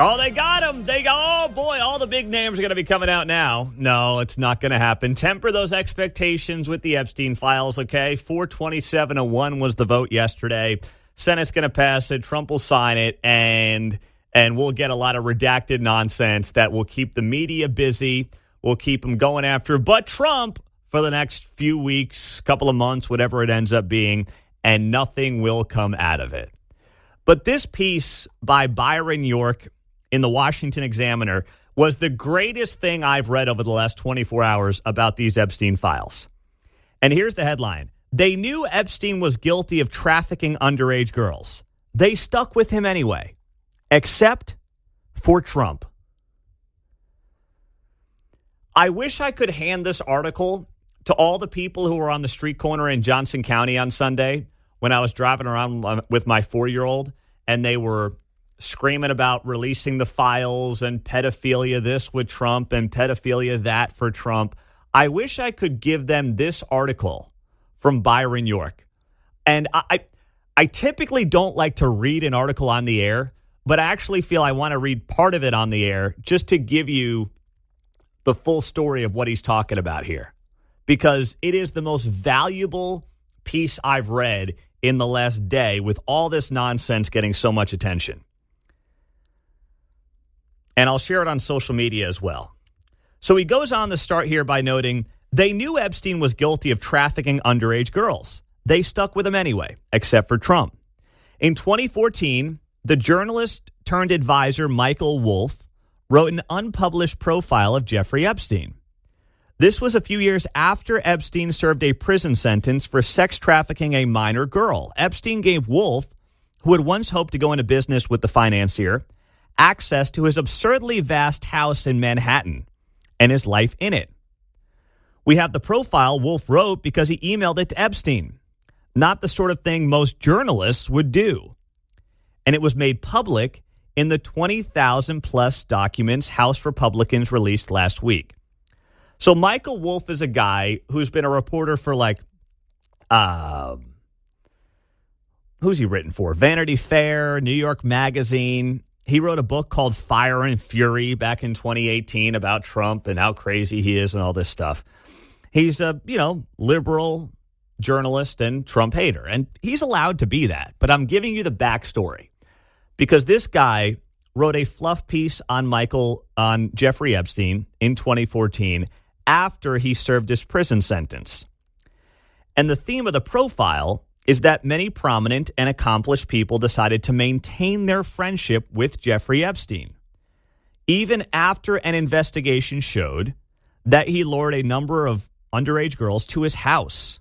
Oh, they got him. Oh, boy, all the big names are going to be coming out now. No, it's not going to happen. Temper those expectations with the Epstein files, okay? 427-1 was the vote yesterday. Senate's going to pass it. Trump will sign it, and we'll get a lot of redacted nonsense that will keep the media busy. We'll keep them going after. But Trump, for the next few weeks, couple of months, whatever it ends up being, and nothing will come out of it. But this piece by Byron York in the Washington Examiner was the greatest thing I've read over the last 24 hours about these Epstein files. And here's the headline. They knew Epstein was guilty of trafficking underage girls. They stuck with him anyway, except for Trump. I wish I could hand this article to all the people who were on the street corner in Johnson County on Sunday when I was driving around with my 4-year-old, and they were screaming about releasing the files and pedophilia this with Trump and pedophilia that for Trump. I wish I could give them this article from Byron York. And I typically don't like to read an article on the air, but I actually feel I want to read part of it on the air just to give you the full story of what he's talking about here, because it is the most valuable piece I've read in the last day with all this nonsense getting so much attention. And I'll share it on social media as well. So he goes on to start here by noting, they knew Epstein was guilty of trafficking underage girls. They stuck with him anyway, except for Trump. In 2014, the journalist turned advisor Michael Wolff wrote an unpublished profile of Jeffrey Epstein. This was a few years after Epstein served a prison sentence for sex trafficking a minor girl. Epstein gave Wolff, who had once hoped to go into business with the financier, access to his absurdly vast house in Manhattan and his life in it. We have the profile Wolff wrote because he emailed it to Epstein, not the sort of thing most journalists would do. And it was made public in the 20,000 plus documents House Republicans released last week. So Michael Wolff is a guy who's been a reporter for who's he written for? Vanity Fair, New York Magazine. He wrote a book called Fire and Fury back in 2018 about Trump and how crazy he is and all this stuff. He's a, liberal journalist and Trump hater, and he's allowed to be that. But I'm giving you the backstory because this guy wrote a fluff piece on Jeffrey Epstein in 2014 after he served his prison sentence. And the theme of the profile is that many prominent and accomplished people decided to maintain their friendship with Jeffrey Epstein, even after an investigation showed that he lured a number of underage girls to his house.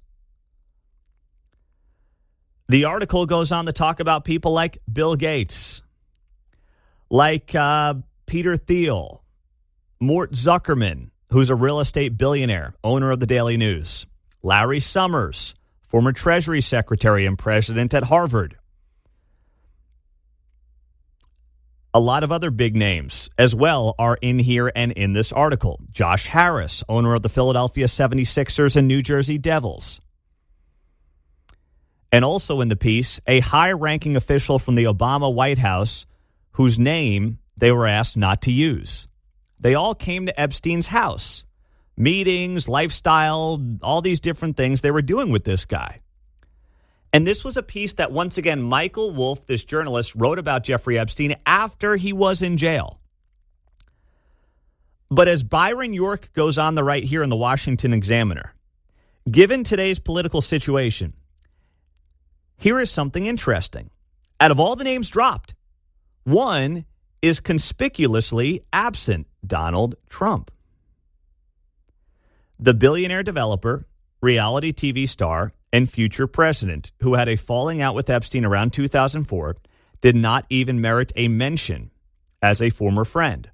The article goes on to talk about people like Bill Gates, like Peter Thiel, Mort Zuckerman, who's a real estate billionaire, owner of the Daily News, Larry Summers, former Treasury Secretary and president at Harvard. A lot of other big names as well are in here and in this article. Josh Harris, owner of the Philadelphia 76ers and New Jersey Devils. And also in the piece, a high-ranking official from the Obama White House whose name they were asked not to use. They all came to Epstein's house. Meetings, lifestyle, all these different things they were doing with this guy. And this was a piece that, once again, Michael Wolff, this journalist, wrote about Jeffrey Epstein after he was in jail. But as Byron York goes on the right here in the Washington Examiner, given today's political situation, here is something interesting. Out of all the names dropped, one is conspicuously absent: Donald Trump. The billionaire developer, reality TV star, and future president, who had a falling out with Epstein around 2004, did not even merit a mention as a former friend.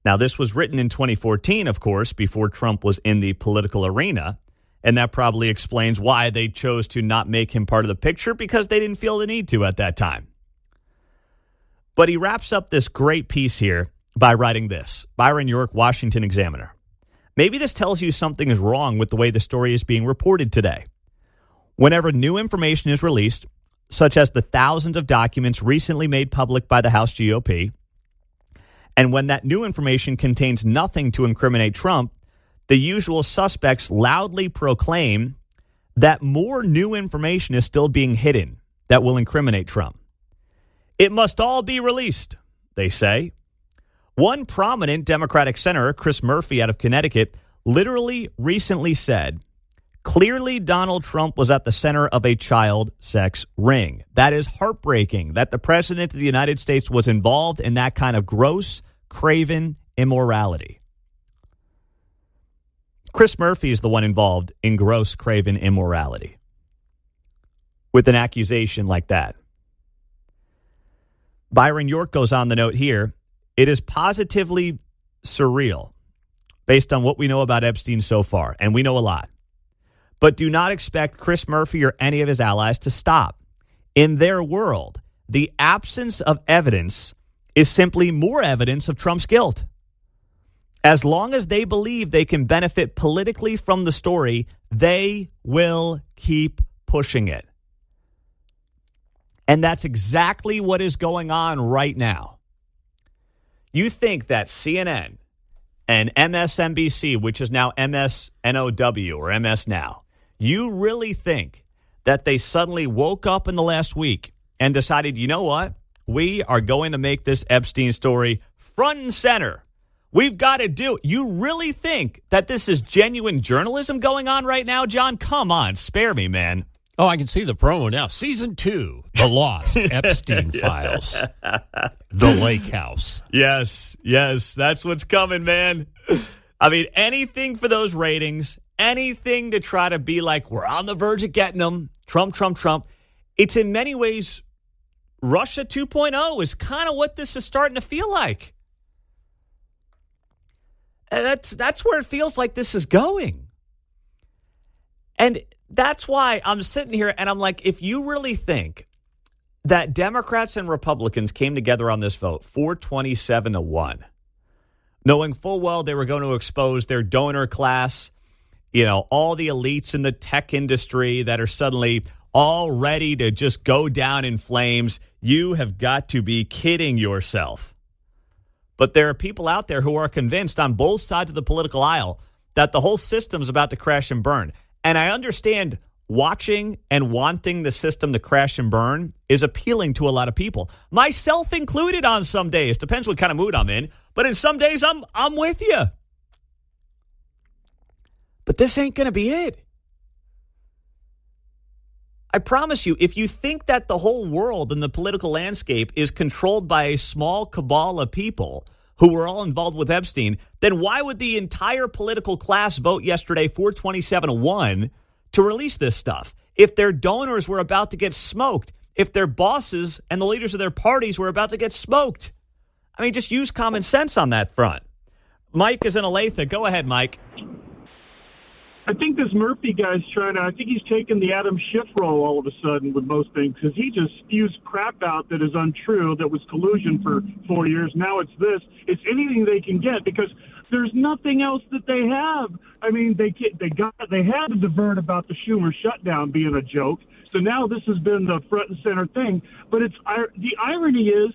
Now, this was written in 2014, of course, before Trump was in the political arena, and that probably explains why they chose to not make him part of the picture, because they didn't feel the need to at that time. But he wraps up this great piece here by writing this. Byron York, Washington Examiner. Maybe this tells you something is wrong with the way the story is being reported today. Whenever new information is released, such as the thousands of documents recently made public by the House GOP. And when that new information contains nothing to incriminate Trump, the usual suspects loudly proclaim that more new information is still being hidden that will incriminate Trump. It must all be released, they say. One prominent Democratic senator, Chris Murphy out of Connecticut, literally recently said, clearly Donald Trump was at the center of a child sex ring. That is heartbreaking that the president of the United States was involved in that kind of gross, craven immorality. Chris Murphy is the one involved in gross, craven immorality with an accusation like that. Byron York goes on the note here. It is positively surreal based on what we know about Epstein so far, and we know a lot. But do not expect Chris Murphy or any of his allies to stop. In their world, the absence of evidence is simply more evidence of Trump's guilt. As long as they believe they can benefit politically from the story, they will keep pushing it. And that's exactly what is going on right now. You think that CNN and MSNBC, which is now MSNOW or MS Now, you really think that they suddenly woke up in the last week and decided, you know what? We are going to make this Epstein story front and center. We've got to do it. You really think that this is genuine journalism going on right now, John? Come on, spare me, man. Oh, I can see the promo now. Season 2, The Lost, Epstein Files, The Lake House. Yes, that's what's coming, man. I mean, anything for those ratings, anything to try to be like, we're on the verge of getting them. Trump. It's in many ways, Russia 2.0 is kind of what this is starting to feel like. And that's where it feels like this is going. And that's why I'm sitting here and I'm like, if you really think that Democrats and Republicans came together on this vote 427-1, knowing full well they were going to expose their donor class, all the elites in the tech industry that are suddenly all ready to just go down in flames, you have got to be kidding yourself. But there are people out there who are convinced on both sides of the political aisle that the whole system's about to crash and burn. And I understand watching and wanting the system to crash and burn is appealing to a lot of people, myself included on some days. Depends what kind of mood I'm in. But in some days, I'm with you. But this ain't going to be it. I promise you, if you think that the whole world and the political landscape is controlled by a small cabal of people who were all involved with Epstein, then why would the entire political class vote yesterday 427-1 to release this stuff? If their donors were about to get smoked, if their bosses and the leaders of their parties were about to get smoked. I mean, just use common sense on that front. Mike is in Olathe. Go ahead, Mike. I think this Murphy guy's I think he's taken the Adam Schiff role all of a sudden with most things, because he just spews crap out that is untrue, that was collusion for 4 years. Now it's this. It's anything they can get, because there's nothing else that they have. I mean, they had to divert about the Schumer shutdown being a joke. So now this has been the front and center thing. But the irony is,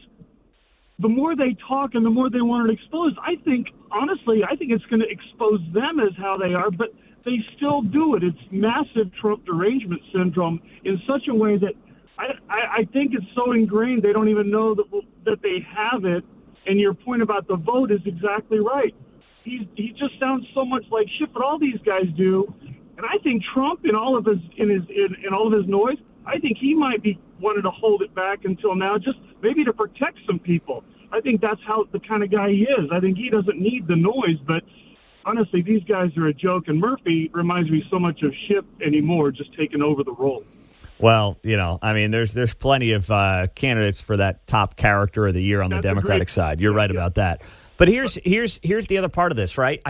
the more they talk and the more they want it exposed, I think it's going to expose them as how they are, but they still do it. It's massive Trump derangement syndrome in such a way that I think it's so ingrained they don't even know that they have it. And your point about the vote is exactly right. He just sounds so much like Schiff, what all these guys do. And I think Trump, in all of his noise, I think he might be wanting to hold it back until now, just maybe to protect some people. I think that's how the kind of guy he is. I think he doesn't need the noise, but honestly, these guys are a joke, and Murphy reminds me so much of Schiff anymore, just taking over the role. Well, I mean, there's plenty of candidates for that top character of the year on the Democratic side. You're right about that. But here's the other part of this, right?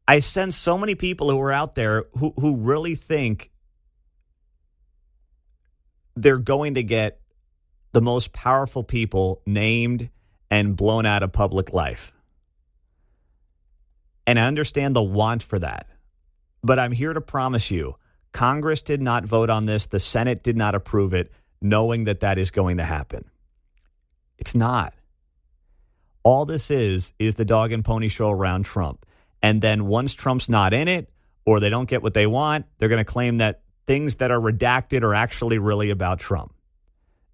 I sense so many people who are out there who really think they're going to get the most powerful people named and blown out of public life. And I understand the want for that. But I'm here to promise you, Congress did not vote on this. The Senate did not approve it, knowing that that is going to happen. It's not. All this is the dog and pony show around Trump. And then once Trump's not in it or they don't get what they want, they're going to claim that things that are redacted are actually really about Trump.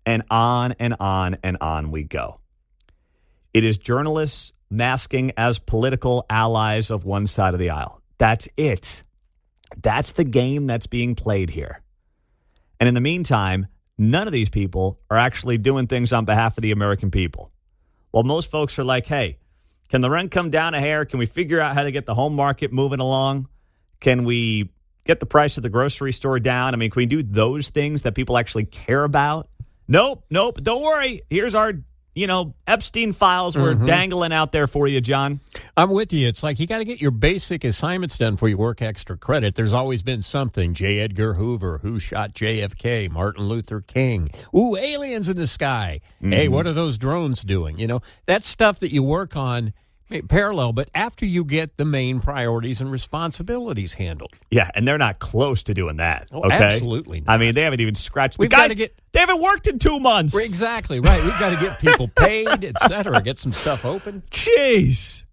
And on and on and on we go. It is journalists masking as political allies of one side of the aisle. That's it. That's the game that's being played here. And in the meantime, none of these people are actually doing things on behalf of the American people. Well, most folks are like, hey, can the rent come down a hair? Can we figure out how to get the home market moving along? Can we get the price of the grocery store down? I mean, can we do those things that people actually care about? Nope. Don't worry. Here's our, Epstein files we're dangling out there for you, John. I'm with you. It's like you got to get your basic assignments done before you work extra credit. There's always been something. J. Edgar Hoover, who shot JFK, Martin Luther King. Ooh, aliens in the sky. Hey, what are those drones doing? That's stuff that you work on parallel, but after you get the main priorities and responsibilities handled. Yeah, and they're not close to doing that. Oh, okay? Absolutely not. I mean, they haven't even scratched We've the guys. got to get, they haven't worked in 2 months. Exactly, right. We've got to get people paid, et cetera, get some stuff open. Jeez.